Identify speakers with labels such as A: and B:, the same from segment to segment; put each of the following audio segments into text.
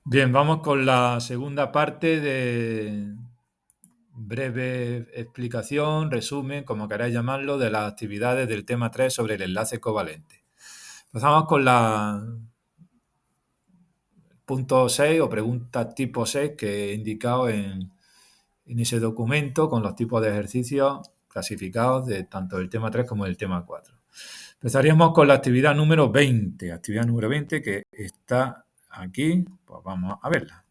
A: Bien, vamos con la segunda parte de breve explicación, resumen, como queráis llamarlo, de las actividades del tema 3 sobre el enlace covalente. Empezamos con la punto 6 o pregunta tipo 6 que he indicado en ese documento con los tipos de ejercicios clasificados de tanto del tema 3 como del tema 4. Empezaríamos con la actividad número 20, actividad número 20 que está aquí, pues vamos a verla.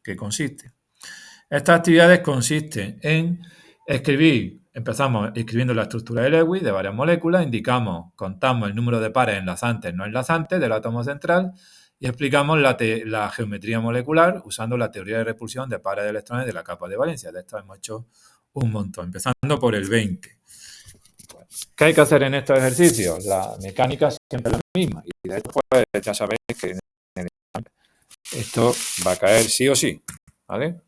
A: ¿Qué consiste? Estas actividades consisten en escribir, empezamos escribiendo la estructura de Lewis de varias moléculas, indicamos, contamos el número de pares enlazantes no enlazantes del átomo central y explicamos la geometría molecular usando la teoría de repulsión de pares de electrones de la capa de valencia. De esto hemos hecho un montón, empezando por el 20. ¿Qué hay que hacer en estos ejercicios? La mecánica siempre es la misma y de hecho pues, ya sabéis que esto va a caer sí o sí, ¿vale?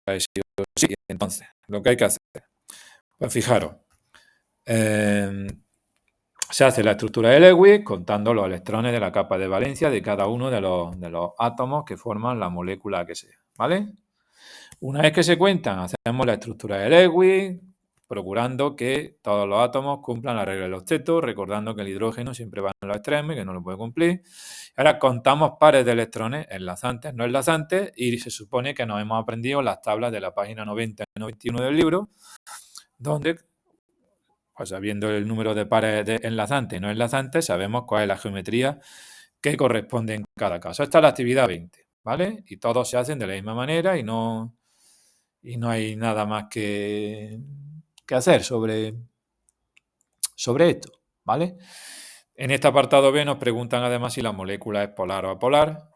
A: Cae sí o sí. Entonces, lo que hay que hacer, pues fijaros, se hace la estructura de Lewis contando los electrones de la capa de valencia de cada uno de los átomos que forman la molécula que sea, ¿vale? Una vez que se cuentan, hacemos la estructura de Lewis, procurando que todos los átomos cumplan la regla del octeto, recordando que el hidrógeno siempre va en los extremos y que no lo puede cumplir. Ahora contamos pares de electrones enlazantes, no enlazantes, y se supone que nos hemos aprendido las tablas de la página 90 y 91 del libro, donde, pues sabiendo el número de pares de enlazantes y no enlazantes, sabemos cuál es la geometría que corresponde en cada caso. Esta es la actividad 20, ¿vale? Y todos se hacen de la misma manera y no hay nada más que hacer sobre esto, ¿vale? En este apartado B nos preguntan además si la molécula es polar o apolar.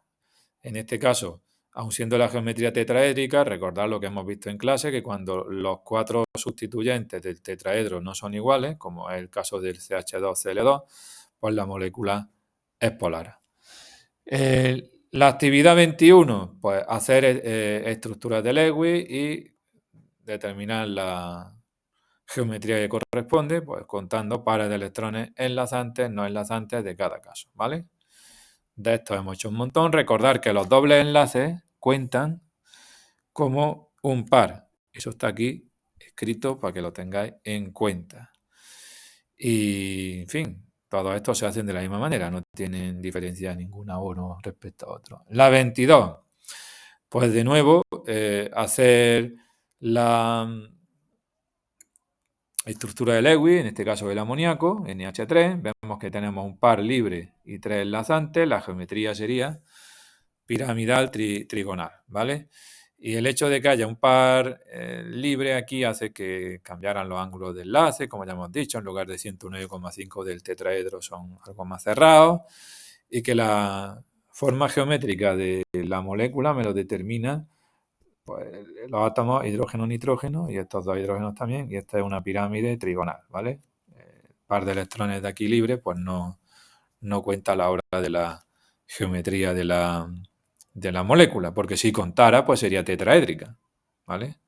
A: En este caso, aun siendo la geometría tetraédrica, recordad lo que hemos visto en clase, que cuando los cuatro sustituyentes del tetraedro no son iguales, como es el caso del CH2Cl2, pues la molécula es polar. La actividad 21, pues hacer estructuras de Lewis y determinar la geometría que corresponde, pues contando pares de electrones enlazantes, no enlazantes de cada caso, ¿vale? De esto hemos hecho un montón. Recordar que los dobles enlaces cuentan como un par. Eso está aquí escrito para que lo tengáis en cuenta. Y, en fin, todo esto se hacen de la misma manera, no tienen diferencia ninguna uno respecto a otro. La 22, pues de nuevo, hacer la estructura de Lewis, en este caso el amoníaco, NH3, vemos que tenemos un par libre y tres enlazantes, la geometría sería piramidal trigonal, ¿vale? Y el hecho de que haya un par libre aquí hace que cambiaran los ángulos de enlace, como ya hemos dicho, en lugar de 109,5 del tetraedro son algo más cerrados, y que la forma geométrica de la molécula me lo determina pues, los átomos hidrógeno-nitrógeno y estos dos hidrógenos también, y esta es una pirámide trigonal, ¿vale? El par de electrones de aquí libre pues no cuenta a la hora de la geometría de la molécula, porque si contara pues sería tetraédrica, ¿vale?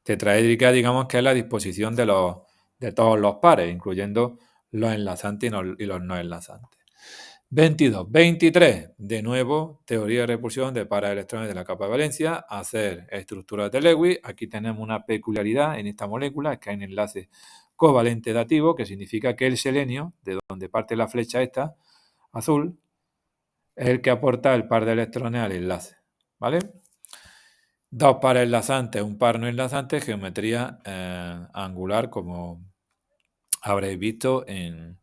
A: Tetraédrica digamos que es la disposición de todos los pares, incluyendo los enlazantes y los no enlazantes. 22. 23. De nuevo, teoría de repulsión de pares de electrones de la capa de valencia, hacer estructuras de Lewis. Aquí tenemos una peculiaridad en esta molécula, es que hay un enlace covalente dativo, que significa que el selenio, de donde parte la flecha esta, azul, es el que aporta el par de electrones al enlace, ¿vale? Dos pares enlazantes, un par no enlazante, geometría angular, como habréis visto en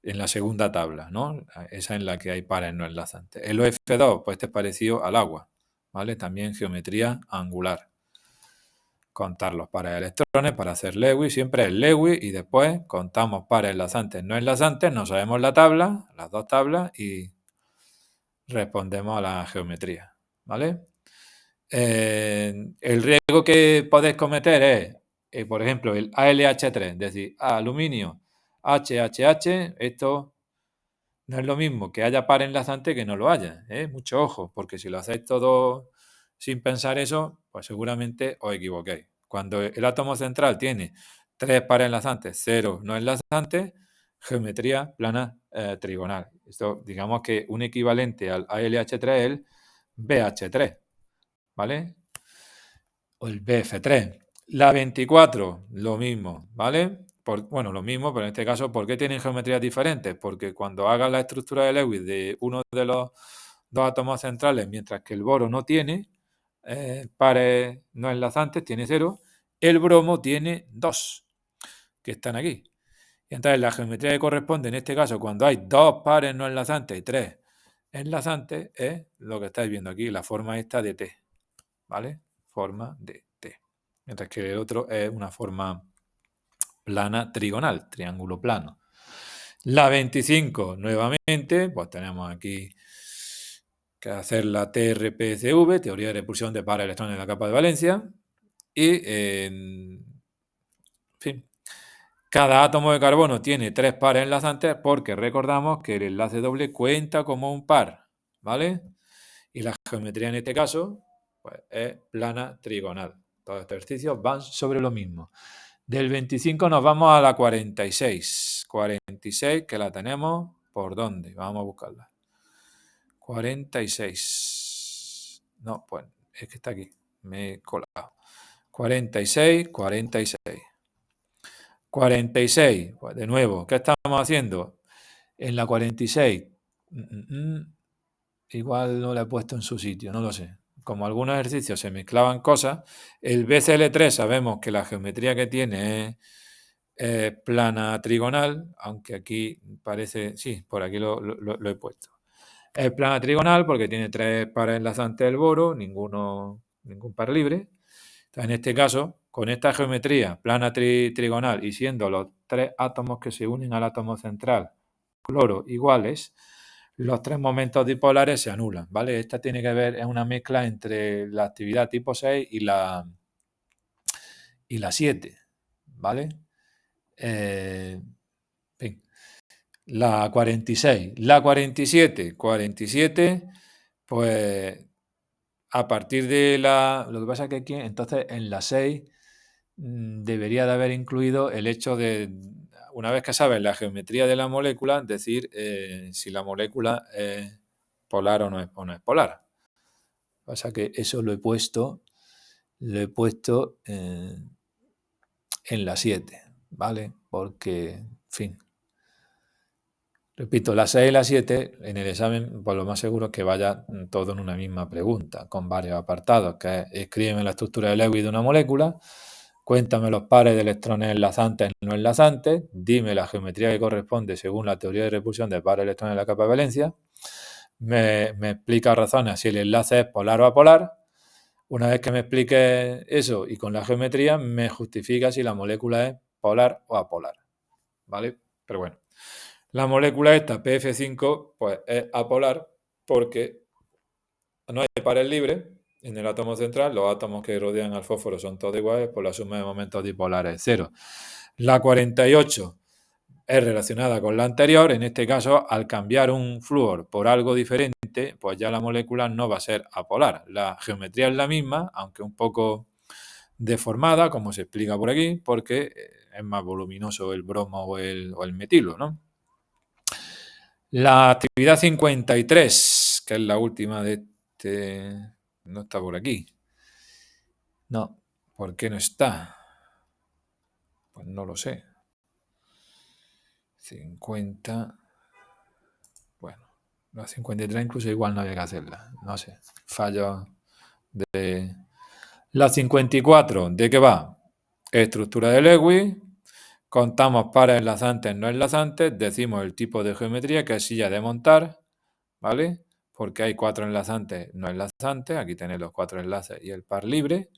A: la segunda tabla, ¿no? Esa en la que hay pares no enlazantes. El OF2, pues este es parecido al agua, ¿vale? También geometría angular. Contar los pares de electrones para hacer Lewis, siempre es Lewis y después contamos pares enlazantes no enlazantes, no sabemos la tabla, las dos tablas y respondemos a la geometría, ¿vale? El riesgo que podéis cometer es, por ejemplo, el ALH3, es decir, aluminio, HHH, esto no es lo mismo que haya par enlazante que no lo haya, mucho ojo, porque si lo hacéis todo sin pensar eso, pues seguramente os equivoquéis. Cuando el átomo central tiene 3 pares enlazantes, 0 no enlazantes, geometría plana trigonal. Esto, digamos que un equivalente al ALH3 es el BH3, ¿vale? O el BF3. La 24, lo mismo, ¿vale? Bueno, lo mismo, pero en este caso, ¿por qué tienen geometrías diferentes? Porque cuando hagas la estructura de Lewis de uno de los dos átomos centrales, mientras que el boro no tiene pares no enlazantes, tiene 0, el bromo tiene 2, que están aquí. Y entonces la geometría que corresponde en este caso, cuando hay 2 pares no enlazantes y 3 enlazantes, es lo que estáis viendo aquí, la forma esta de T, ¿vale? Forma de T. Mientras que el otro es una forma plana trigonal, triángulo plano. La 25, nuevamente, pues tenemos aquí que hacer la TRPCV, teoría de repulsión de pares de electrones en la capa de valencia. Y, en fin, cada átomo de carbono tiene 3 pares enlazantes porque recordamos que el enlace doble cuenta como un par, ¿vale? Y la geometría en este caso pues, es plana trigonal. Todos estos ejercicios van sobre lo mismo. Del 25 nos vamos a la 46. 46 que la tenemos, ¿por dónde? Vamos a buscarla. 46. No, pues es que está aquí. Me he colado. 46, 46. 46. Pues de nuevo, ¿qué estamos haciendo? En la 46. Igual no la he puesto en su sitio, no lo sé. Como algunos ejercicios se mezclaban cosas, el BCL3 sabemos que la geometría que tiene es plana trigonal, aunque aquí parece, sí, por aquí lo he puesto. Es plana trigonal porque tiene 3 pares enlazantes del boro, ningún par libre. Entonces, en este caso, con esta geometría plana trigonal y siendo los 3 átomos que se unen al átomo central cloro iguales, los 3 momentos dipolares se anulan, ¿vale? Esta tiene que ver, es una mezcla entre la actividad tipo 6 y la 7, ¿vale? En fin. La 46. La 47. 47, pues a partir de la... Lo que pasa es que aquí, entonces, en la 6 debería de haber incluido el hecho de, una vez que sabes la geometría de la molécula, decir si la molécula es polar o no es polar. Lo que pasa es que eso lo he puesto en la 7, ¿vale? Porque, en fin. Repito, la 6 y la 7 en el examen, pues lo más seguro es que vaya todo en una misma pregunta, con varios apartados, que es escríbeme la estructura de Lewis de una molécula, cuéntame los pares de electrones enlazantes y no enlazantes, dime la geometría que corresponde según la teoría de repulsión de pares de electrones en la capa de valencia, me explica razones si el enlace es polar o apolar. Una vez que me explique eso y con la geometría, me justifica si la molécula es polar o apolar, ¿vale? Pero bueno. La molécula esta, PF5, pues es apolar porque no hay pares libres en el átomo central. Los átomos que rodean al fósforo son todos iguales, por la suma de momentos dipolares es 0. La 48 es relacionada con la anterior. En este caso, al cambiar un flúor por algo diferente, pues ya la molécula no va a ser apolar. La geometría es la misma, aunque un poco deformada, como se explica por aquí, porque es más voluminoso el bromo o el metilo, ¿no? La actividad 53, que es la última de este... No está por aquí. No, ¿por qué no está? Pues no lo sé. 50... Bueno, la 53 incluso igual no había que hacerla. No sé, fallo de... La 54, ¿de qué va? Estructura de Lewis. Contamos pares enlazantes, no enlazantes. Decimos el tipo de geometría, que es silla de montar, ¿vale? Porque hay 4 enlazantes no enlazantes, aquí tenéis los 4 enlaces y el par libre.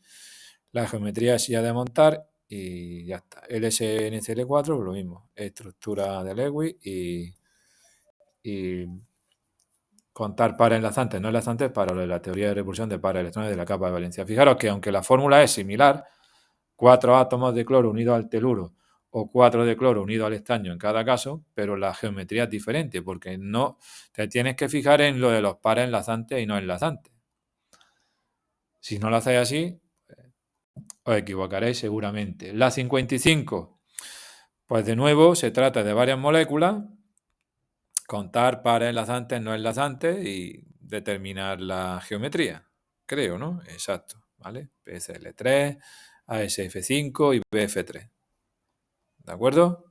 A: La geometría es silla de montar y ya está. LSNCL4, lo mismo, estructura de Lewis y contar pares enlazantes no enlazantes para la teoría de repulsión de pares electrones de la capa de valencia. Fijaros que aunque la fórmula es similar, 4 átomos de cloro unidos al teluro o 4 de cloro unido al estaño en cada caso, pero la geometría es diferente porque no te tienes que fijar en lo de los pares enlazantes y no enlazantes. Si no lo hacéis así, os equivocaréis seguramente. La 55, pues de nuevo se trata de varias moléculas contar pares enlazantes, no enlazantes y determinar la geometría. Creo, ¿no? Exacto, ¿vale? PCL3, ASF5 y BF3. ¿De acuerdo?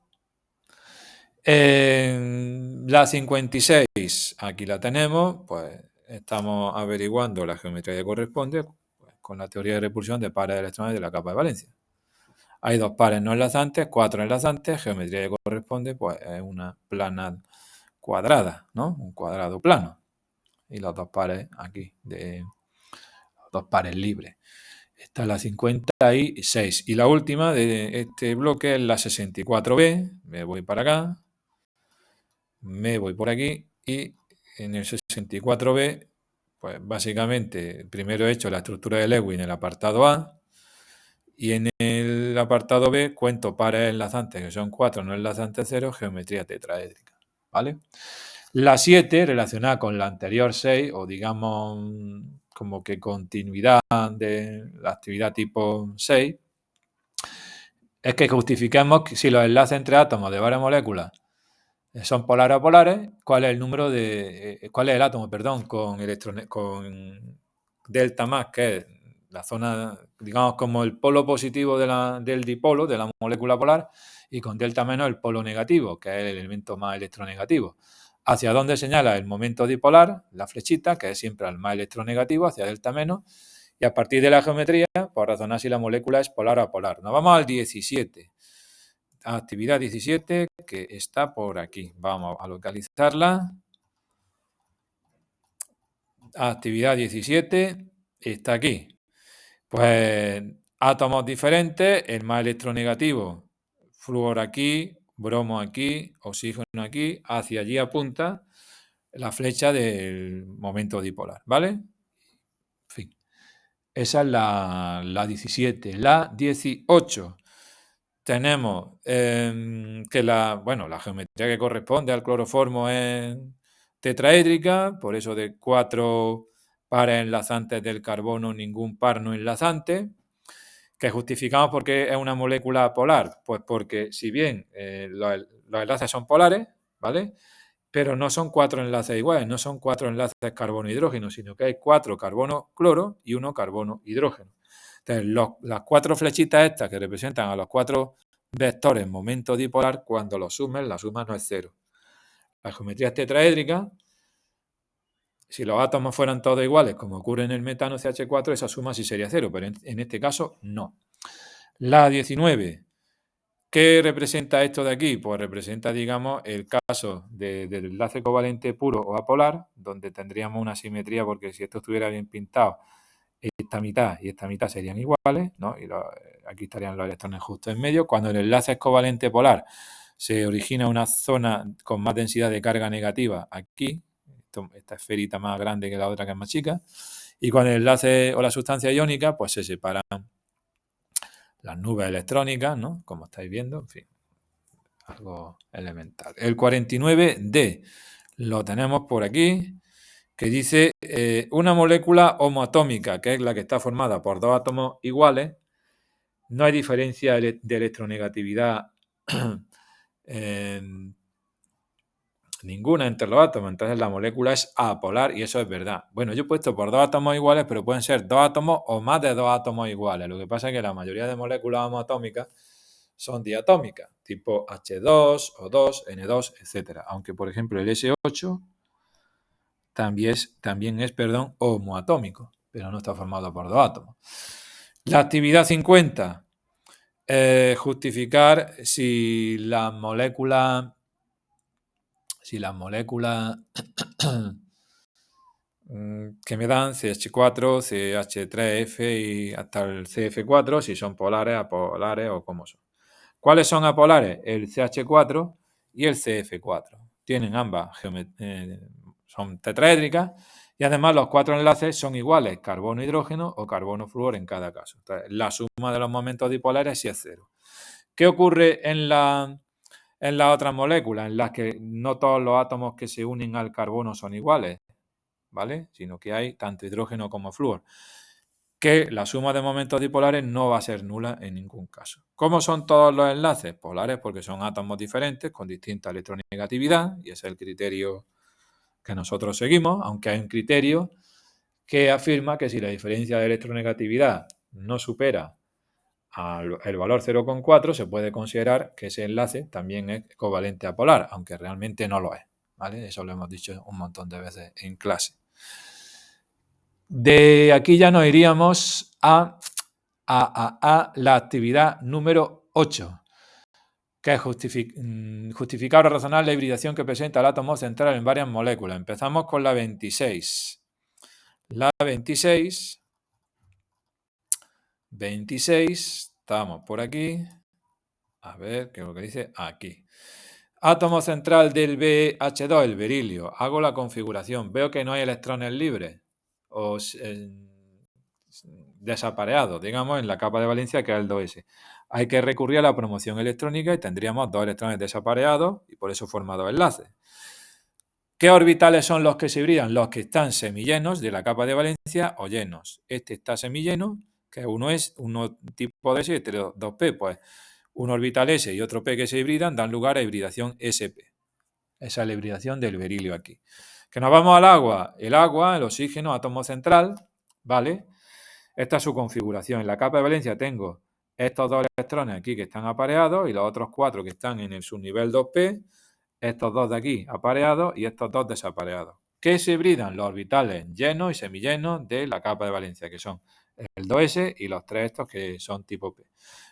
A: La 56, aquí la tenemos, pues estamos averiguando la geometría que corresponde pues, con la teoría de repulsión de pares de electrones de la capa de valencia. Hay dos pares no enlazantes, 4 enlazantes, geometría que corresponde pues es una plana cuadrada, ¿no? Un cuadrado plano. Y los dos pares aquí, los dos pares libres. Esta es la 56. Y la última de este bloque es la 64B. Me voy para acá. Me voy por aquí. Y en el 64B, pues básicamente, primero he hecho la estructura de Lewis en el apartado A. Y en el apartado B cuento pares enlazantes, que son 4 no enlazantes 0, geometría tetraédrica. ¿Vale? La 7, relacionada con la anterior 6, o digamos como que continuidad de la actividad tipo 6, es que justifiquemos que si los enlaces entre átomos de varias moléculas son polares o polares, cuál es el número de. Cuál es el átomo, perdón, con electrones, con delta más, que es la zona, digamos, como el polo positivo del dipolo, de la molécula polar, y con delta menos el polo negativo, que es el elemento más electronegativo. Hacia dónde señala el momento dipolar, la flechita, que es siempre al más electronegativo, hacia delta menos, y a partir de la geometría, por razonar si la molécula es polar o apolar. Nos vamos al 17. Actividad 17, que está por aquí. Vamos a localizarla. Actividad 17 está aquí. Pues átomos diferentes, el más electronegativo, flúor aquí, bromo aquí, oxígeno aquí, hacia allí apunta la flecha del momento dipolar, ¿vale? En fin, esa es la 17. La 18. Tenemos que la geometría que corresponde al cloroformo es tetraédrica, por eso de 4 pares enlazantes del carbono, ningún par no enlazante, que justificamos porque es una molécula polar, pues porque si bien los enlaces son polares, ¿vale? Pero no son 4 enlaces iguales, no son 4 enlaces carbono-hidrógeno, sino que hay 4 carbono-cloro y 1 carbono-hidrógeno. Entonces, las 4 flechitas estas que representan a los 4 vectores momento dipolar, cuando los sumes, la suma no es cero. La geometría es tetraédrica. Si los átomos fueran todos iguales, como ocurre en el metano CH4, esa suma sí sería cero, pero en este caso no. La 19. ¿Qué representa esto de aquí? Pues representa, digamos, el caso del enlace covalente puro o apolar, donde tendríamos una simetría, porque si esto estuviera bien pintado, esta mitad y esta mitad serían iguales, ¿no? Y aquí estarían los electrones justo en medio. Cuando el enlace es covalente polar, se origina una zona con más densidad de carga negativa aquí, esta esferita más grande que la otra que es más chica, y cuando el enlace o la sustancia iónica, pues se separan las nubes electrónicas, ¿no? Como estáis viendo, en fin, algo elemental. El 49D lo tenemos por aquí, que dice una molécula homoatómica, que es la que está formada por dos átomos iguales, no hay diferencia de electronegatividad ninguna entre los átomos, entonces la molécula es apolar y eso es verdad. Bueno, yo he puesto por dos átomos iguales, pero pueden ser dos átomos o más de dos átomos iguales. Lo que pasa es que la mayoría de moléculas homoatómicas son diatómicas, tipo H2, O2, N2, etc. Aunque, por ejemplo, el S8 también es homoatómico, pero no está formado por dos átomos. La actividad 50, justificar si las moléculas que me dan CH4, CH3F y hasta el CF4, si son polares, apolares o cómo son. ¿Cuáles son apolares? El CH4 y el CF4. Tienen ambas son tetraédricas y además los 4 enlaces son iguales, carbono-hidrógeno o carbono-flúor en cada caso. Entonces, la suma de los momentos dipolares sí es cero. ¿Qué ocurre en las otras moléculas? En las que no todos los átomos que se unen al carbono son iguales, ¿vale? Sino que hay tanto hidrógeno como flúor. que la suma de momentos dipolares no va a ser nula en ningún caso. ¿Cómo son todos los enlaces? Polares porque son átomos diferentes con distinta electronegatividad y ese es el criterio que nosotros seguimos, aunque hay un criterio que afirma que si la diferencia de electronegatividad no supera el valor 0,4 se puede considerar que ese enlace también es covalente a polar, aunque realmente no lo es, ¿vale? Eso lo hemos dicho un montón de veces en clase. De aquí ya nos iríamos a la actividad número 8, que es justificar o razonar la hibridación que presenta el átomo central en varias moléculas. Empezamos con la 26. La 26, estamos por aquí. A ver, ¿qué es lo que dice? Aquí. Átomo central del BH2, el berilio. Hago la configuración. Veo que no hay electrones libres o desapareados, digamos, en la capa de valencia, que es el 2s. Hay que recurrir a la promoción electrónica y tendríamos dos electrones desapareados y por eso forma dos enlaces. ¿Qué orbitales son los que se hibridan? Los que están semillenos de la capa de valencia o llenos. Este está semilleno, que uno es uno tipo de S y otro 2p, pues un orbital S y otro P que se hibridan dan lugar a hibridación SP. Esa es la hibridación del berilio aquí. Que nos vamos al agua. El agua, el oxígeno, átomo central, ¿vale? Esta es su configuración. En la capa de valencia tengo estos dos electrones aquí que están apareados y los otros 4 que están en el subnivel 2p, estos dos de aquí apareados y estos dos desapareados. ¿Qué se hibridan? Los orbitales llenos y semillenos de la capa de valencia, que son el 2s y los 3 estos que son tipo P.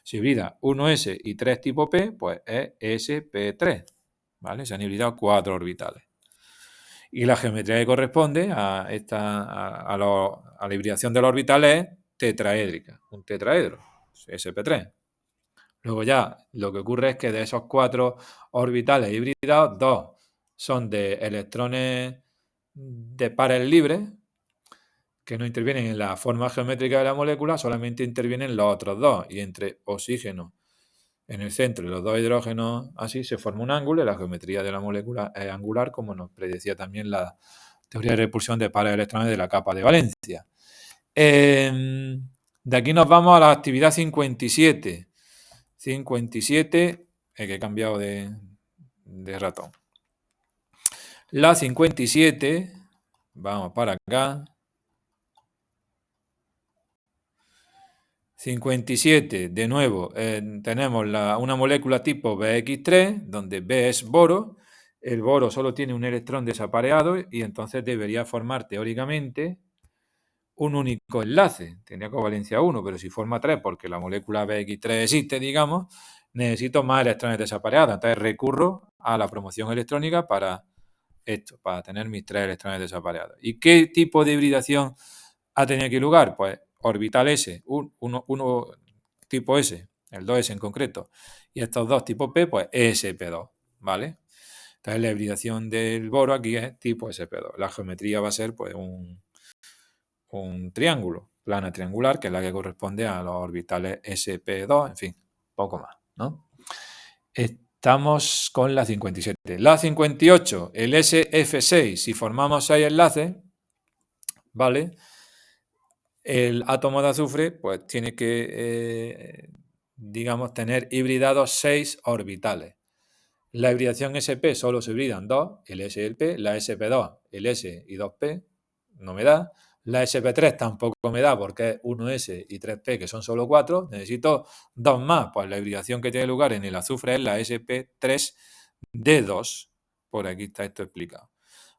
A: Si hibrida 1s y 3 tipo P, pues es sp3, ¿vale? Se han hibridado 4 orbitales. Y la geometría que corresponde a la hibridación de los orbitales es tetraédrica, un tetraedro, sp3. Luego ya lo que ocurre es que de esos 4 orbitales hibridados, 2 son de electrones de pares libres, que no intervienen en la forma geométrica de la molécula, solamente intervienen los otros 2. Y entre oxígeno en el centro y los 2 hidrógenos así se forma un ángulo y la geometría de la molécula es angular, como nos predecía también la teoría de repulsión de pares de electrones de la capa de valencia. De aquí nos vamos a la actividad 57. 57, que he cambiado de ratón. La 57, vamos para acá. 57, de nuevo, tenemos una molécula tipo BX3, donde B es boro. El boro solo tiene un electrón desapareado y entonces debería formar teóricamente un único enlace. Tenía covalencia 1, pero si forma 3, porque la molécula BX3 existe, digamos, necesito más electrones desapareados. Entonces recurro a la promoción electrónica para esto, para tener mis 3 electrones desapareados. ¿Y qué tipo de hibridación ha tenido aquí lugar? Pues orbital S, uno tipo S, el 2S en concreto, y estos dos tipo P, pues sp2, ¿vale? Entonces la hibridación del boro aquí es tipo sp2. La geometría va a ser pues un triángulo, plana triangular, que es la que corresponde a los orbitales sp2, en fin, poco más, ¿no? Estamos con la 57. La 58, el SF6, si formamos 6 enlaces, ¿vale? El átomo de azufre pues tiene que, digamos, tener hibridados 6 orbitales. La hibridación SP solo se hibridan 2, el S y el P. La SP2, el S y 2P, no me da. La SP3 tampoco me da porque es 1S y 3P, que son solo 4. Necesito 2 más. Pues la hibridación que tiene lugar en el azufre es la SP3D2. Por aquí está esto explicado.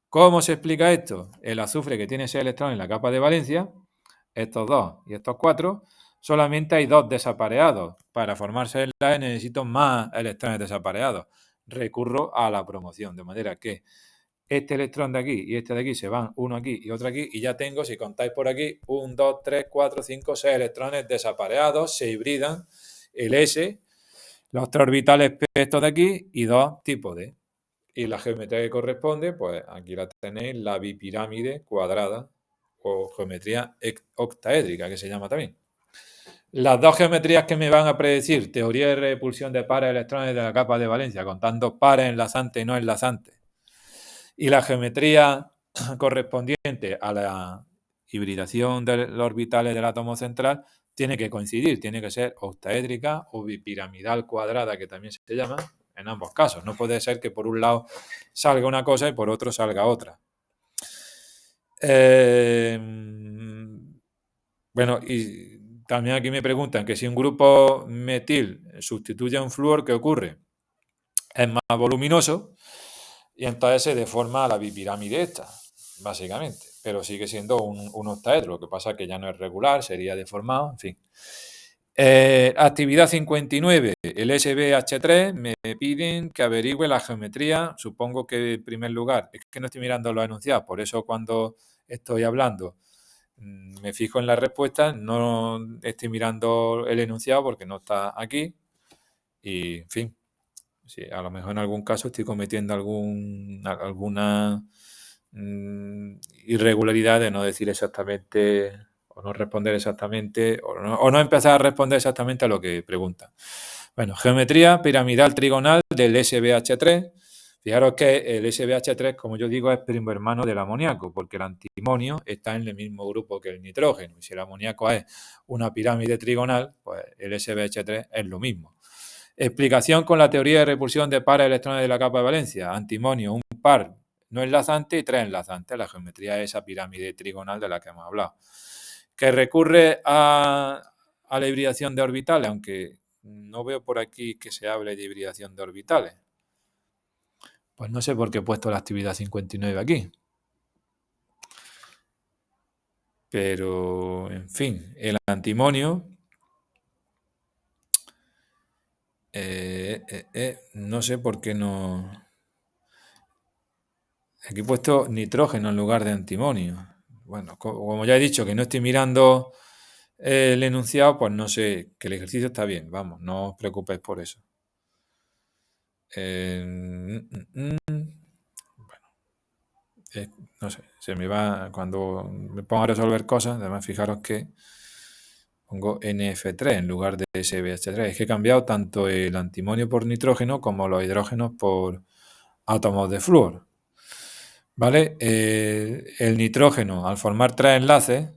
A: ¿Cómo se explica esto? El azufre que tiene 6 electrones en la capa de valencia, estos 2 y estos 4, solamente hay 2 desapareados. Para formarse el enlace necesito más electrones desapareados. Recurro a la promoción, de manera que este electrón de aquí y este de aquí se van, uno aquí y otro aquí, y ya tengo, si contáis por aquí, 1, 2, 3, 4, 5, 6 electrones desapareados, se hibridan el S, los 3 orbitales P estos de aquí y 2 tipo D. Y la geometría que corresponde, pues aquí la tenéis, la bipirámide cuadrada o geometría octaédrica, que se llama también. Las dos geometrías que me van a predecir, teoría de repulsión de pares de electrones de la capa de valencia, contando pares enlazantes y no enlazantes, y la geometría correspondiente a la hibridación de los orbitales del átomo central tiene que coincidir, tiene que ser octaédrica o bipiramidal cuadrada, que también se llama, en ambos casos. No puede ser que por un lado salga una cosa y por otro salga otra. Bueno, y también aquí me preguntan que si un grupo metil sustituye a un flúor, ¿qué ocurre? Es más voluminoso y entonces se deforma la bipirámide esta, básicamente, pero sigue siendo un octaedro. Lo que pasa es que ya no es regular, sería deformado, en fin. Actividad 59, el SBH3, me piden que averigüe la geometría, supongo que en primer lugar, es que no estoy mirando los enunciados, por eso cuando estoy hablando me fijo en la respuesta, no estoy mirando el enunciado porque no está aquí y, en fin, sí, a lo mejor en algún caso estoy cometiendo alguna irregularidad de no decir exactamente o no responder exactamente o no empezar a responder exactamente a lo que pregunta. Bueno, geometría piramidal trigonal del SBH3. Fijaros que el SBH3, como yo digo, es primo hermano del amoníaco, porque el antimonio está en el mismo grupo que el nitrógeno. Y si el amoníaco es una pirámide trigonal, pues el SBH3 es lo mismo. Explicación con la teoría de repulsión de pares de electrones de la capa de valencia. Antimonio, un par no enlazante y tres enlazantes. La geometría es esa pirámide trigonal de la que hemos hablado. Que recurre a la hibridación de orbitales, aunque no veo por aquí que se hable de hibridación de orbitales. Pues no sé por qué he puesto la actividad 59 aquí. Pero, en fin, el antimonio no sé por qué no. Aquí he puesto nitrógeno en lugar de antimonio. Bueno, como ya he dicho que no estoy mirando el enunciado, pues no sé, que el ejercicio está bien, vamos, no os preocupéis por eso. No sé, se me va cuando me pongo a resolver cosas, además fijaros que pongo NF3 en lugar de SBH3. Es que he cambiado tanto el antimonio por nitrógeno como los hidrógenos por átomos de flúor. ¿Vale? El nitrógeno, al formar tres enlaces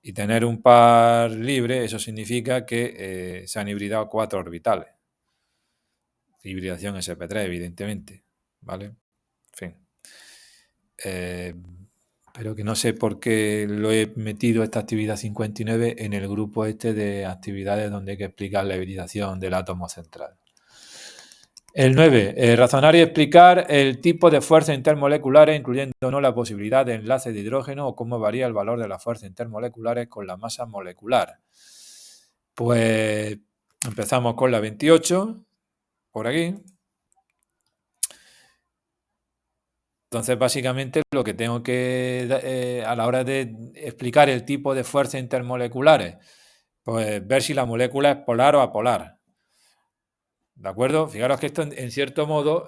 A: y tener un par libre, eso significa que se han hibridado 4 orbitales. Hibridación sp3, evidentemente. ¿Vale? En fin. Pero que no sé por qué lo he metido esta actividad 59 en el grupo este de actividades donde hay que explicar la hibridación del átomo central. El 9. Razonar y explicar el tipo de fuerzas intermoleculares, incluyendo o no la posibilidad de enlace de hidrógeno o cómo varía el valor de las fuerzas intermoleculares con la masa molecular. Pues empezamos con la 28, por aquí. Entonces, básicamente, lo que tengo que, a la hora de explicar el tipo de fuerzas intermoleculares, pues ver si la molécula es polar o apolar. ¿De acuerdo? Fijaros que esto, en cierto modo,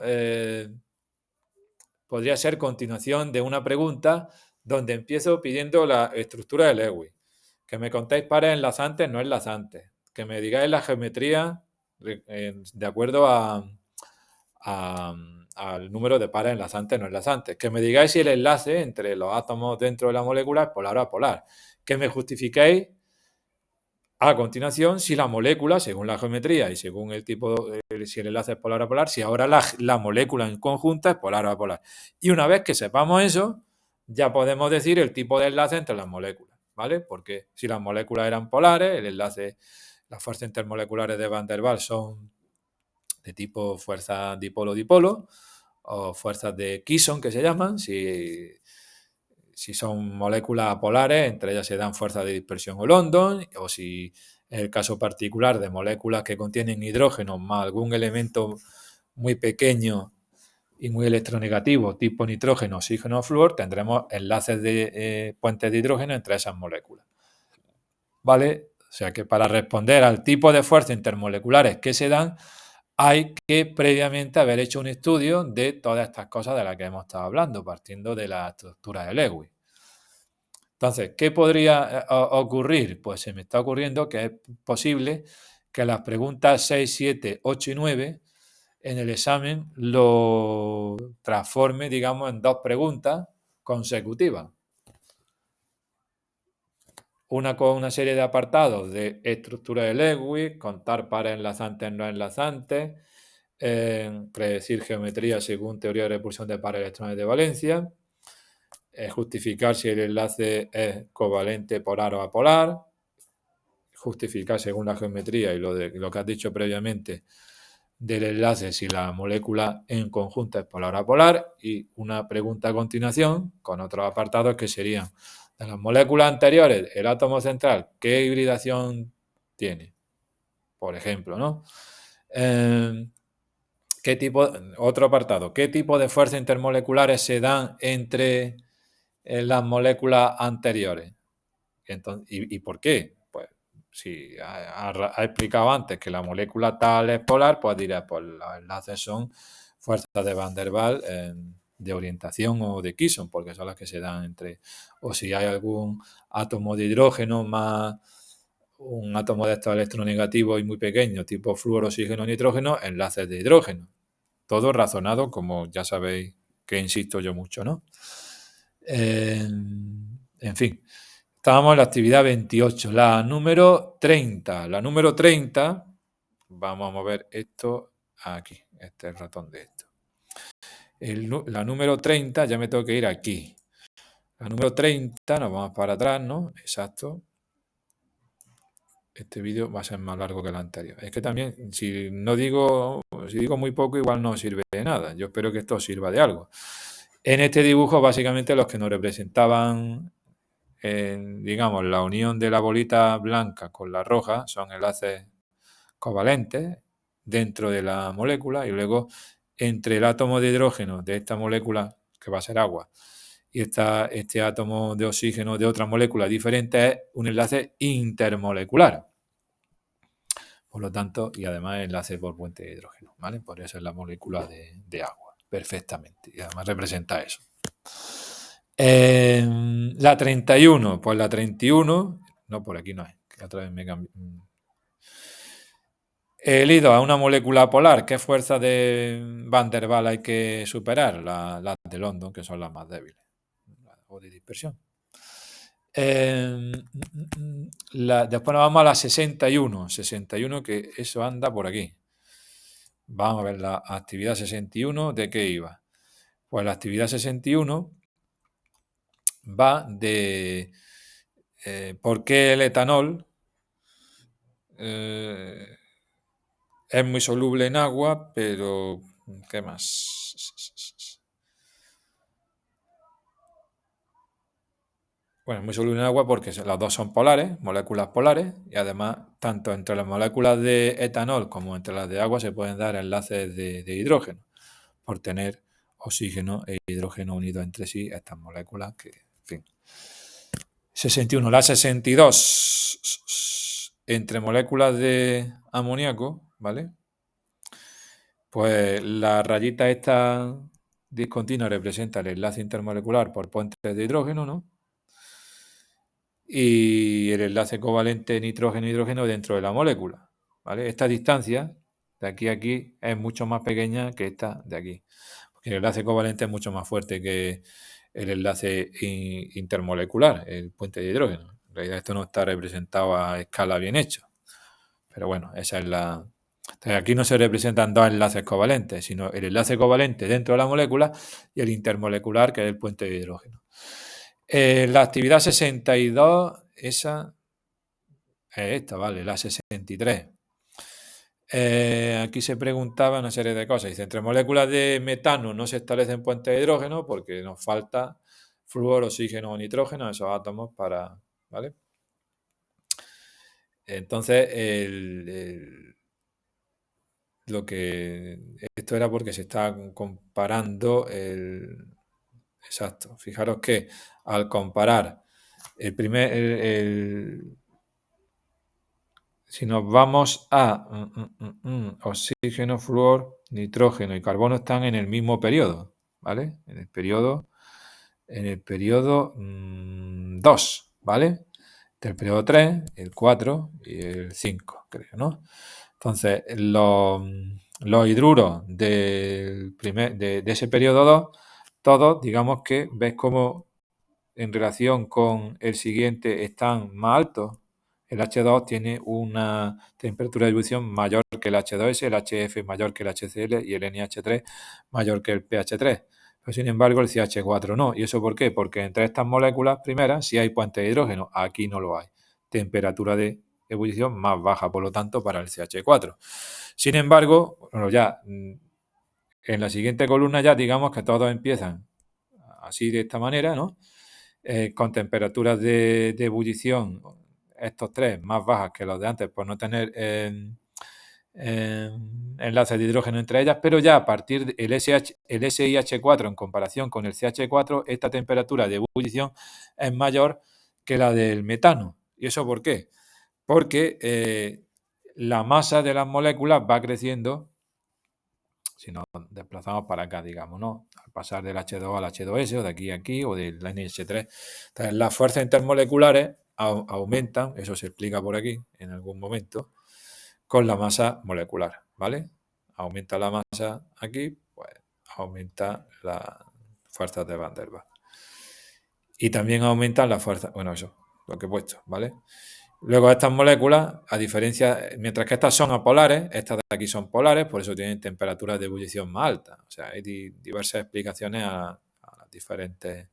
A: podría ser continuación de una pregunta donde empiezo pidiendo la estructura de Lewis. Que me contéis pares enlazantes, no enlazantes. Que me digáis la geometría de acuerdo al número de pares enlazantes, no enlazantes. Que me digáis si el enlace entre los átomos dentro de la molécula es polar o apolar. Que me justifiquéis a continuación si la molécula, según la geometría y según el tipo, si el enlace es polar o apolar, si ahora la molécula en conjunta es polar o apolar. Y una vez que sepamos eso, ya podemos decir el tipo de enlace entre las moléculas, ¿vale? Porque si las moléculas eran polares, el enlace, las fuerzas intermoleculares de Van der Waals son de tipo fuerza dipolo-dipolo o fuerzas de Kisson que se llaman. Si son moléculas polares, entre ellas se dan fuerzas de dispersión o London, o si es el caso particular de moléculas que contienen hidrógeno más algún elemento muy pequeño y muy electronegativo, tipo nitrógeno, oxígeno o flúor, tendremos enlaces de puentes de hidrógeno entre esas moléculas. ¿Vale? O sea que para responder al tipo de fuerzas intermoleculares que se dan, hay que previamente haber hecho un estudio de todas estas cosas de las que hemos estado hablando, partiendo de la estructura de Lewis. Entonces, ¿qué podría ocurrir? Pues se me está ocurriendo que es posible que las preguntas 6, 7, 8 y 9 en el examen lo transforme, digamos, en dos preguntas consecutivas. con una serie de apartados de estructura de Lewis, contar pares enlazantes no enlazantes, predecir geometría según teoría de repulsión de pares electrones de valencia, justificar si el enlace es covalente polar o apolar, justificar según la geometría y lo que has dicho previamente del enlace si la molécula en conjunto es polar o apolar, y una pregunta a continuación con otros apartados que serían de las moléculas anteriores, el átomo central, ¿qué hibridación tiene? Por ejemplo, ¿no? Otro apartado, ¿qué tipo de fuerzas intermoleculares se dan entre las moléculas anteriores? ¿Y por qué? Pues si ha explicado antes que la molécula tal es polar, pues dirás, pues los enlaces son fuerzas de Van der Waals de orientación o de Kisson, porque son las que se dan entre, o si hay algún átomo de hidrógeno más un átomo de estos electronegativos y muy pequeños, tipo flúor, oxígeno, nitrógeno, enlaces de hidrógeno. Todo razonado, como ya sabéis que insisto yo mucho, ¿no? En fin, estábamos en la actividad 28, la número 30. La número 30, vamos a mover esto aquí, este es el ratón de esto. La número 30, ya me tengo que ir aquí. La número 30, nos vamos para atrás, ¿no? Exacto. Este vídeo va a ser más largo que el anterior. Es que también, si digo muy poco, igual no sirve de nada. Yo espero que esto sirva de algo. En este dibujo, básicamente, los que nos representaban, digamos, la unión de la bolita blanca con la roja son enlaces covalentes dentro de la molécula, y luego entre el átomo de hidrógeno de esta molécula, que va a ser agua, y este átomo de oxígeno de otra molécula diferente, es un enlace intermolecular. Por lo tanto, y además enlace por puente de hidrógeno, ¿vale? Por eso es la molécula de agua, perfectamente. Y además representa eso. La 31, pues la 31, no, por aquí no es, que otra vez me cambié. El ido a una molécula polar, ¿qué fuerza de Van der Waals hay que superar? Las de London, que son las más débiles, o de dispersión. Después nos vamos a la 61, 61, que eso anda por aquí. Vamos a ver la actividad 61, ¿de qué iba? Pues la actividad 61 va de por qué el etanol es muy soluble en agua, pero ¿qué más? Bueno, es muy soluble en agua porque las dos son polares, moléculas polares, y además tanto entre las moléculas de etanol como entre las de agua se pueden dar enlaces de hidrógeno por tener oxígeno e hidrógeno unidos entre sí, estas moléculas que, en fin. 61. La 62, entre moléculas de amoníaco, ¿vale? Pues la rayita esta discontinua representa el enlace intermolecular por puentes de hidrógeno, ¿no? Y el enlace covalente nitrógeno-hidrógeno dentro de la molécula, ¿vale? Esta distancia de aquí a aquí es mucho más pequeña que esta de aquí, porque el enlace covalente es mucho más fuerte que el enlace intermolecular, el puente de hidrógeno. En realidad esto no está representado a escala bien hecho, pero bueno, esa es la... Entonces aquí no se representan dos enlaces covalentes, sino el enlace covalente dentro de la molécula y el intermolecular, que es el puente de hidrógeno. La actividad 62, esa es esta, vale, la 63. Aquí se preguntaba una serie de cosas. Dice, entre moléculas de metano no se establecen puentes de hidrógeno porque nos falta flúor, oxígeno o nitrógeno, esos átomos para, ¿vale? Entonces, esto era porque se está comparando exacto. Fijaros que al comparar si nos vamos a oxígeno, flúor, nitrógeno y carbono están en el mismo periodo, ¿vale? En el periodo 2, ¿vale? Del periodo 3, el 4 y el 5, creo, ¿no? Entonces, los hidruros de ese periodo 2, todos, digamos que ves cómo en relación con el siguiente están más altos, el H2 tiene una temperatura de ebullición mayor que el H2S, el HF mayor que el HCl y el NH3 mayor que el pH3. Pero sin embargo, el CH4 no. ¿Y eso por qué? Porque entre estas moléculas primeras sí hay puentes de hidrógeno. Aquí no lo hay. Temperatura de ebullición más baja, por lo tanto, para el CH4. Sin embargo, bueno, ya en la siguiente columna ya digamos que todos empiezan así de esta manera, ¿no? Con temperaturas de ebullición, estos tres más bajas que los de antes por no tener enlaces de hidrógeno entre ellas, pero ya a partir del el SiH4 en comparación con el CH4, esta temperatura de ebullición es mayor que la del metano. ¿Y eso por qué? Porque la masa de las moléculas va creciendo si nos desplazamos para acá, digamos, ¿no? Al pasar del H2 al H2S o de aquí a aquí o del NH3. Entonces, las fuerzas intermoleculares aumentan, eso se explica por aquí en algún momento, con la masa molecular, ¿vale? Aumenta la masa aquí, pues aumenta las fuerzas de Van der Waals. Y también aumentan las fuerzas, bueno, eso, lo que he puesto, ¿vale? Luego estas moléculas, a diferencia, mientras que estas son apolares, estas de aquí son polares, por eso tienen temperaturas de ebullición más altas. O sea, hay diversas explicaciones a las diferentes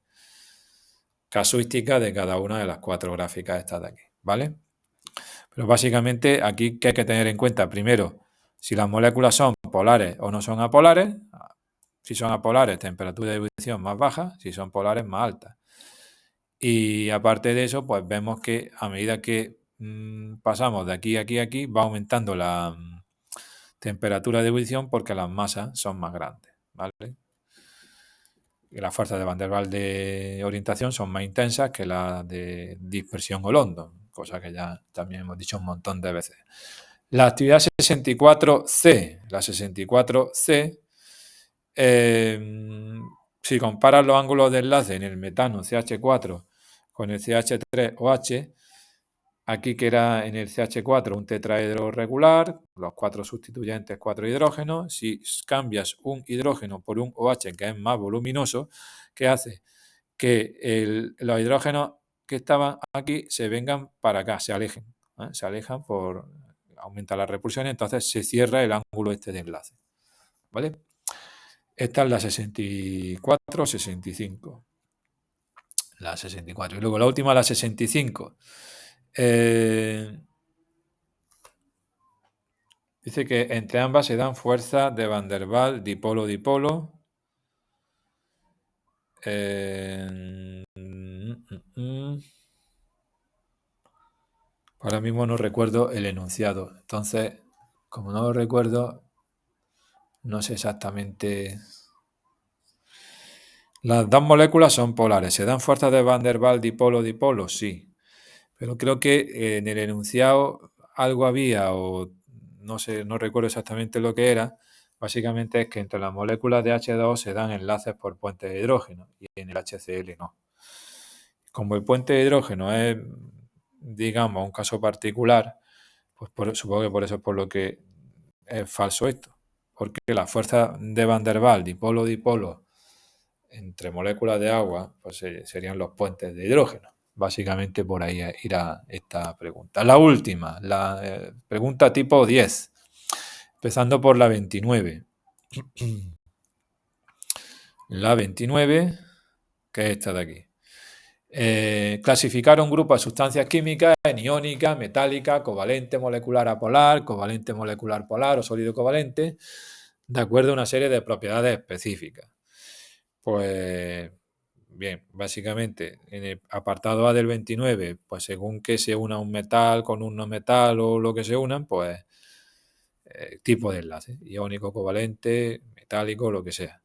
A: casuísticas de cada una de las cuatro gráficas estas de aquí, ¿vale? Pero básicamente aquí, ¿qué hay que tener en cuenta? Primero, si las moléculas son polares o no son apolares. Si son apolares, temperatura de ebullición más baja, si son polares, más alta. Y aparte de eso, pues vemos que a medida que pasamos de aquí a aquí a aquí, va aumentando la temperatura de ebullición porque las masas son más grandes, ¿vale? Y las fuerzas de Van der Waals de orientación son más intensas que las de dispersión o London, cosa que ya también hemos dicho un montón de veces. La actividad 64C, la 64C, si comparas los ángulos de enlace en el metano CH4 con el CH3OH, aquí que era en el CH4 un tetraedro regular, los cuatro sustituyentes, cuatro hidrógenos. Si cambias un hidrógeno por un OH que es más voluminoso, ¿qué hace? Que los hidrógenos que estaban aquí se vengan para acá, se alejen, ¿eh? Se alejan por aumenta la repulsión, entonces se cierra el ángulo este de enlace, ¿vale? Esta es la 64, 65. La 64. Y luego la última, la 65. Dice que entre ambas se dan fuerzas de Van der Waals dipolo-dipolo. Ahora mismo no recuerdo el enunciado. Entonces, como no lo recuerdo, no sé exactamente. Las dos moléculas son polares. ¿Se dan fuerzas de Van der Waals dipolo-dipolo? Sí. Pero creo que en el enunciado algo había, o no sé, no recuerdo exactamente lo que era. Básicamente es que entre las moléculas de H2 se dan enlaces por puentes de hidrógeno y en el HCl no. Como el puente de hidrógeno es, digamos, un caso particular, pues supongo que por eso es por lo que es falso esto. Porque la fuerza de Van der Waals dipolo-dipolo entre moléculas de agua, pues serían los puentes de hidrógeno. Básicamente por ahí irá esta pregunta. La última, la pregunta tipo 10, empezando por la 29. La 29, que es esta de aquí. Clasificar un grupo de sustancias químicas en iónica, metálica, covalente molecular apolar, covalente molecular polar o sólido covalente, de acuerdo a una serie de propiedades específicas. Pues bien, básicamente en el apartado A del 29, pues según que se una un metal con un no metal o lo que se unan, pues tipo de enlace, iónico, covalente, metálico, lo que sea.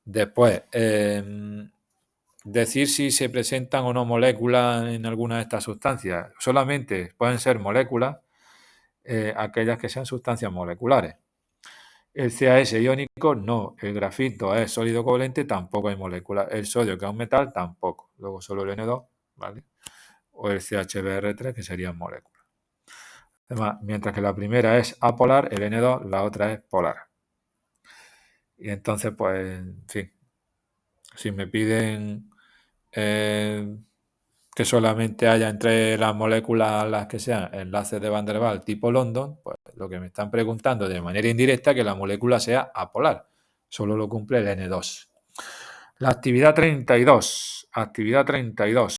A: Después, decir si se presentan o no moléculas en alguna de estas sustancias. Solamente pueden ser moléculas aquellas que sean sustancias moleculares. El CaS iónico no, el grafito es sólido covalente, tampoco hay moléculas. El sodio, que es un metal, tampoco. Luego solo el N2, ¿vale? O el CHBr3, que serían moléculas. Además, mientras que la primera es apolar, el N2, la otra es polar. Y entonces, pues, en fin, si me piden que solamente haya entre las moléculas las que sean enlaces de Van der Waals tipo London, pues lo que me están preguntando de manera indirecta es que la molécula sea apolar. Solo lo cumple el N2. La actividad 32. Actividad 32.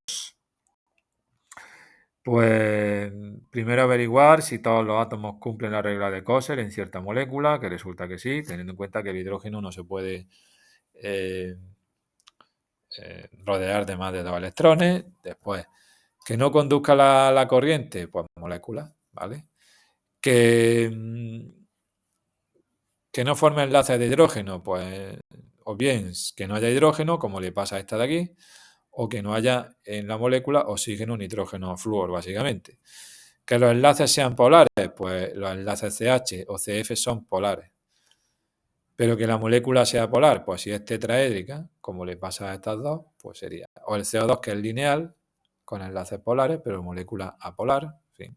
A: Pues primero averiguar si todos los átomos cumplen la regla de Coser en cierta molécula, que resulta que sí, teniendo en cuenta que el hidrógeno no se puede eh, rodear de más de 2 electrones. Después, que no conduzca la corriente, pues moléculas, ¿vale? Que no forme enlaces de hidrógeno, pues o bien que no haya hidrógeno, como le pasa a esta de aquí, o que no haya en la molécula oxígeno, nitrógeno, flúor, básicamente. Que los enlaces sean polares, pues los enlaces CH o CF son polares. Pero que la molécula sea polar, pues si es tetraédrica, como le pasa a estas dos, pues sería o el CO2 que es lineal, con enlaces polares, pero molécula apolar, en fin.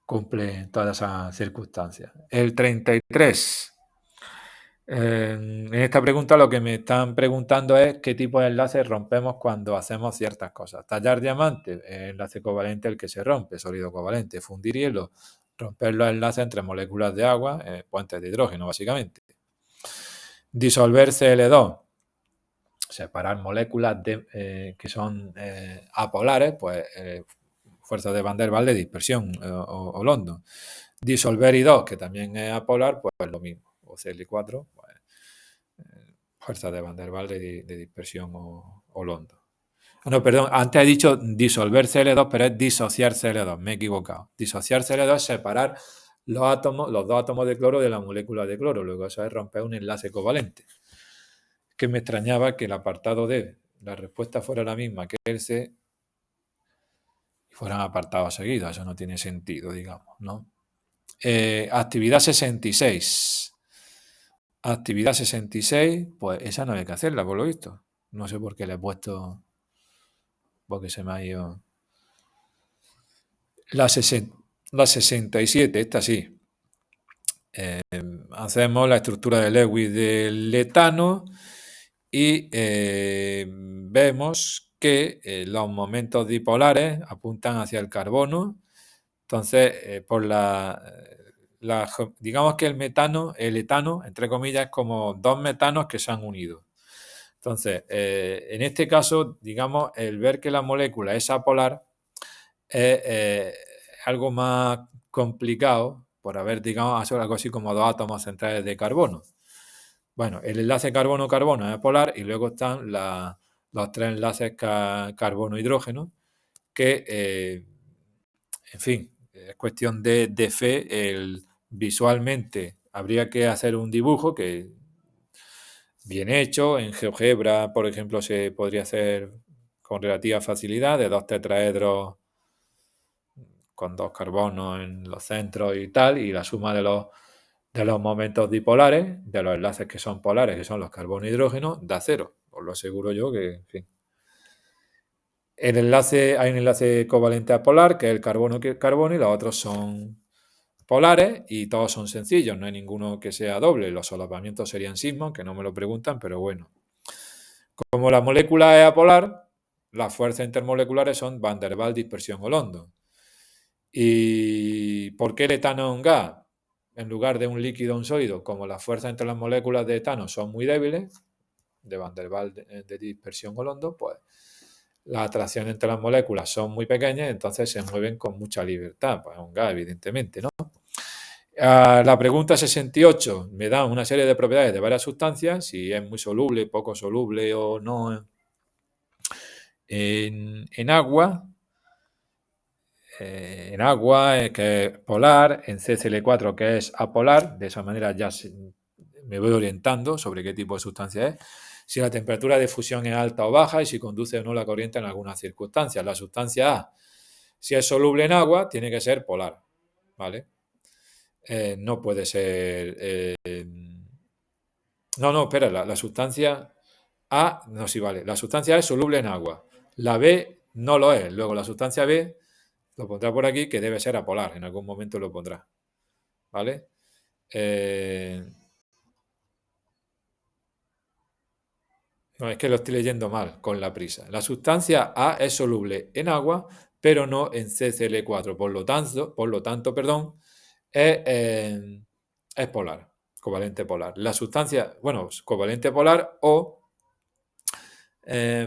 A: Cumple todas esas circunstancias. El 33. En esta pregunta lo que me están preguntando es qué tipo de enlaces rompemos cuando hacemos ciertas cosas. Tallar diamante, enlace covalente el que se rompe, sólido covalente. Fundir hielo, romper los enlaces entre moléculas de agua, puentes de hidrógeno básicamente. Disolver Cl2, separar moléculas que son apolares, pues fuerza de Van der Waals de dispersión o London. Disolver I2, que también es apolar, pues lo mismo. O Cl4, pues fuerza de Van der Waals de dispersión o London. No, perdón, antes he dicho disolver Cl2, pero es disociar Cl2, me he equivocado. Disociar Cl2 es separar los dos átomos de cloro de la molécula de cloro, luego eso es romper un enlace covalente. Que me extrañaba que el apartado D, la respuesta fuera la misma que el C y fueran apartados seguidos, eso no tiene sentido, digamos, ¿no? Actividad 66. Actividad 66, pues esa no hay que hacerla, por lo visto. No sé por qué le he puesto, porque se me ha ido. La 67, esta sí. Hacemos la estructura de Lewis del etano y vemos que los momentos dipolares apuntan hacia el carbono. Entonces, digamos que el etano, entre comillas, es como dos metanos que se han unido. Entonces, en este caso, digamos, el ver que la molécula es apolar es algo más complicado por haber, digamos, algo así como dos átomos centrales de carbono. Bueno, el enlace carbono-carbono es polar y luego están los tres enlaces carbono-hidrógeno que, en fin, es cuestión de fe. Visualmente habría que hacer un dibujo que bien hecho. En GeoGebra, por ejemplo, se podría hacer con relativa facilidad de dos tetraedros con dos carbonos en los centros y tal, y la suma de los momentos dipolares, de los enlaces que son polares, que son los carbono y hidrógeno, da cero. Os lo aseguro yo que, en fin. Hay un enlace covalente apolar, que es el carbono, y los otros son polares y todos son sencillos, no hay ninguno que sea doble. Los solapamientos serían sigma, que no me lo preguntan, pero bueno. Como la molécula es apolar, las fuerzas intermoleculares son Van der Waals, dispersión o London. ¿Y por qué el etano es un gas en lugar de un líquido o un sólido? Como las fuerzas entre las moléculas de etano son muy débiles, de Van der Waals de dispersión o London, pues las atracciones entre las moléculas son muy pequeñas, entonces se mueven con mucha libertad. Pues es un gas, evidentemente, ¿no? La pregunta 68 me da una serie de propiedades de varias sustancias, si es muy soluble, poco soluble o no en agua. En agua, que es polar, en CCl4, que es apolar. De esa manera ya me voy orientando sobre qué tipo de sustancia es. Si la temperatura de fusión es alta o baja y si conduce o no la corriente en algunas circunstancias. La sustancia A, si es soluble en agua, tiene que ser polar, ¿vale? No puede ser... no, espera, la sustancia A, no, sí, vale. La sustancia A es soluble en agua. La B no lo es. Luego la sustancia B lo pondrá por aquí, que debe ser apolar. En algún momento lo pondrá. ¿Vale? No, es que lo estoy leyendo mal, con la prisa. La sustancia A es soluble en agua, pero no en CCl4. Por lo tanto, perdón, es polar, covalente polar. La sustancia, bueno, covalente polar o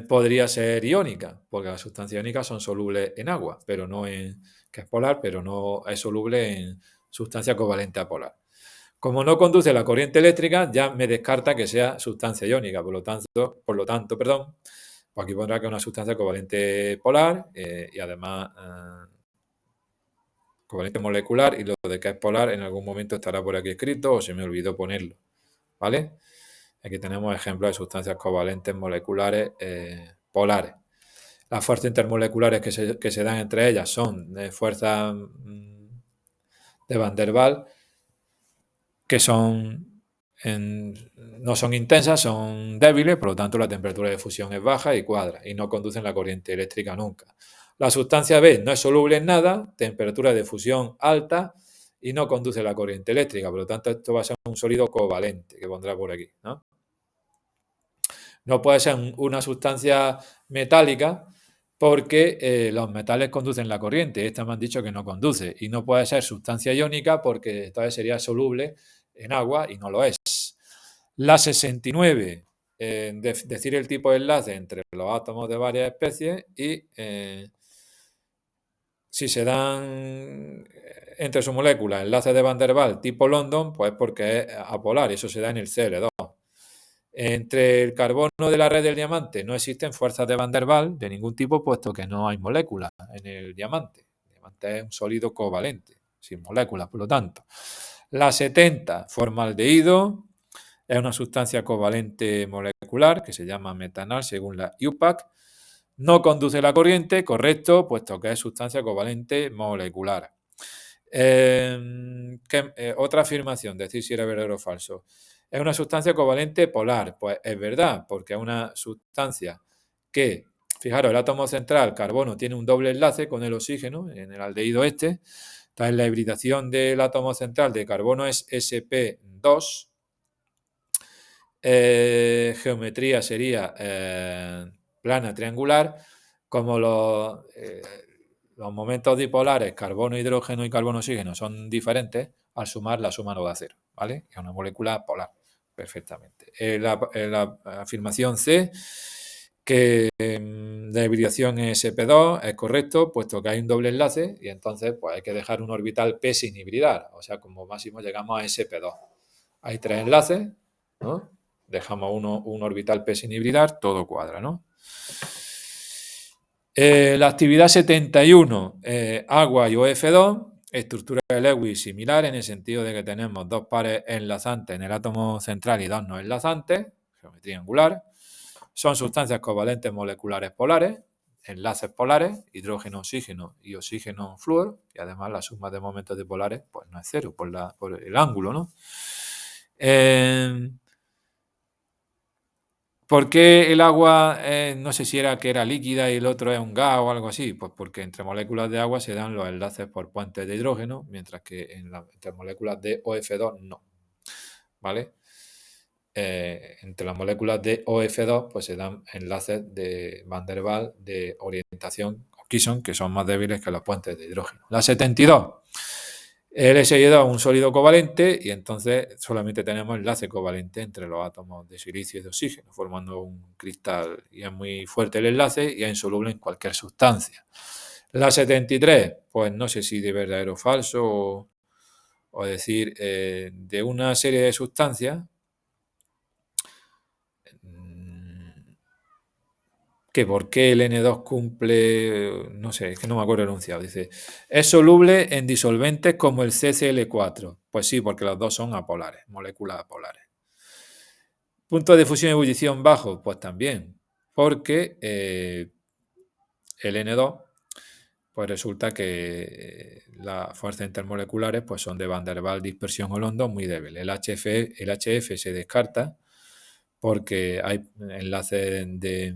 A: podría ser iónica, porque las sustancias iónicas son solubles en agua, pero no en, que es polar, pero no es soluble en sustancia covalente apolar. Como no conduce la corriente eléctrica, ya me descarta que sea sustancia iónica, por lo tanto, perdón, pues aquí pondrá que es una sustancia covalente polar y además covalente molecular, y lo de que es polar en algún momento estará por aquí escrito o se me olvidó ponerlo, ¿vale? Aquí tenemos ejemplos de sustancias covalentes moleculares polares. Las fuerzas intermoleculares que se dan entre ellas son fuerzas de Van der Waals, que no son intensas, son débiles, por lo tanto la temperatura de fusión es baja y cuadra, y no conducen la corriente eléctrica nunca. La sustancia B no es soluble en nada, temperatura de fusión alta y no conduce la corriente eléctrica, por lo tanto esto va a ser un sólido covalente, que pondrá por aquí, ¿no? No puede ser una sustancia metálica porque los metales conducen la corriente. Esta me han dicho que no conduce. Y no puede ser sustancia iónica porque entonces sería soluble en agua y no lo es. La 69, decir el tipo de enlace entre los átomos de varias especies y si se dan entre sus moléculas enlaces de Van der Waals tipo London, pues porque es apolar y eso se da en el Cl2. Entre el carbono de la red del diamante no existen fuerzas de Van der Waals de ningún tipo, puesto que no hay moléculas en el diamante. El diamante es un sólido covalente, sin moléculas, por lo tanto. La 70, formaldehído, es una sustancia covalente molecular que se llama metanal según la IUPAC. No conduce la corriente, correcto, puesto que es sustancia covalente molecular. Otra afirmación, decir si era verdadero o falso. Es una sustancia covalente polar. Pues es verdad, porque es una sustancia que, fijaros, el átomo central, carbono, tiene un doble enlace con el oxígeno en el aldehído este. Entonces, la hibridación del átomo central de carbono es sp2. Geometría sería plana triangular, como los momentos dipolares carbono-hidrógeno y carbono-oxígeno son diferentes, al sumar la suma no da cero, ¿vale? Es una molécula polar, perfectamente. La afirmación C, que la hibridación es sp2, es correcto, puesto que hay un doble enlace y entonces pues hay que dejar un orbital p sin hibridar, o sea, como máximo llegamos a sp2. Hay tres enlaces, ¿no? Dejamos un orbital p sin hibridar, todo cuadra, ¿no? La actividad 71, agua y OF2, estructura de Lewis similar en el sentido de que tenemos dos pares enlazantes en el átomo central y dos no enlazantes, geometría angular. Son sustancias covalentes moleculares polares, enlaces polares, hidrógeno-oxígeno y oxígeno-flúor, y además la suma de momentos dipolares pues no es cero por el ángulo, ¿no? ¿Por qué el agua, no sé si era que era líquida y el otro es un gas o algo así? Pues porque entre moléculas de agua se dan los enlaces por puentes de hidrógeno, mientras que entre moléculas de OF2 no, ¿vale? Entre las moléculas de OF2 pues se dan enlaces de Van der Waals de orientación Kison, que son más débiles que los puentes de hidrógeno. La 72. El SI2 es un sólido covalente y entonces solamente tenemos enlace covalente entre los átomos de silicio y de oxígeno, formando un cristal. Y es muy fuerte el enlace y es insoluble en cualquier sustancia. La 73, pues no sé si de verdadero o falso, o decir, de una serie de sustancias que por qué el N2 cumple, no sé, es que no me acuerdo el enunciado, dice, es soluble en disolventes como el CCl4. Pues sí, porque los dos son apolares, moléculas apolares. Punto de fusión y ebullición bajo, pues también, porque el N2, pues resulta que las fuerzas intermoleculares pues son de Van der Waals dispersión o London muy débil. El HF se descarta porque hay enlaces de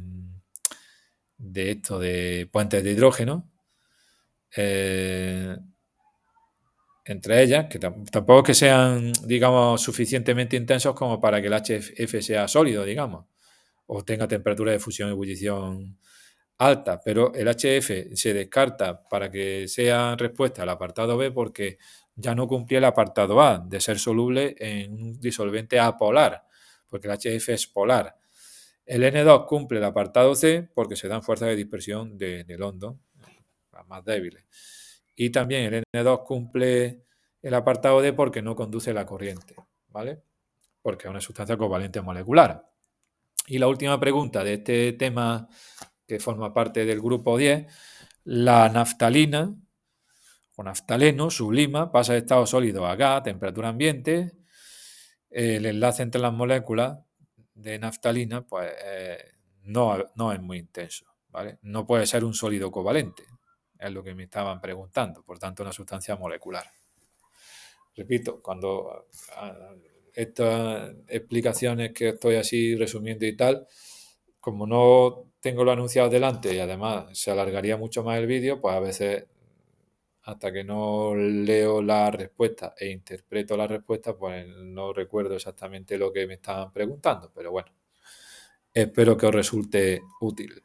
A: puentes de hidrógeno entre ellas, que tampoco es que sean, digamos, suficientemente intensos como para que el HF sea sólido, digamos. o tenga temperatura de fusión y ebullición alta, pero el HF se descarta para que sea respuesta al apartado B porque ya no cumplía el apartado A de ser soluble en un disolvente apolar, porque el HF es polar. El N2 cumple el apartado C porque se dan fuerzas de dispersión del hondo, las más débiles. Y también el N2 cumple el apartado D porque no conduce la corriente, ¿vale? Porque es una sustancia covalente molecular. Y la última pregunta de este tema que forma parte del grupo 10, la naftalina o naftaleno sublima, pasa de estado sólido a gas a temperatura ambiente. El enlace entre las moléculas de naftalina pues no es muy intenso, ¿vale? No puede ser un sólido covalente, es lo que me estaban preguntando, por tanto una sustancia molecular. Repito, cuando estas explicaciones que estoy así resumiendo y tal, como no tengo lo anunciado delante y además se alargaría mucho más el vídeo, pues a veces hasta que no leo la respuesta e interpreto la respuesta, pues no recuerdo exactamente lo que me estaban preguntando, pero bueno, espero que os resulte útil.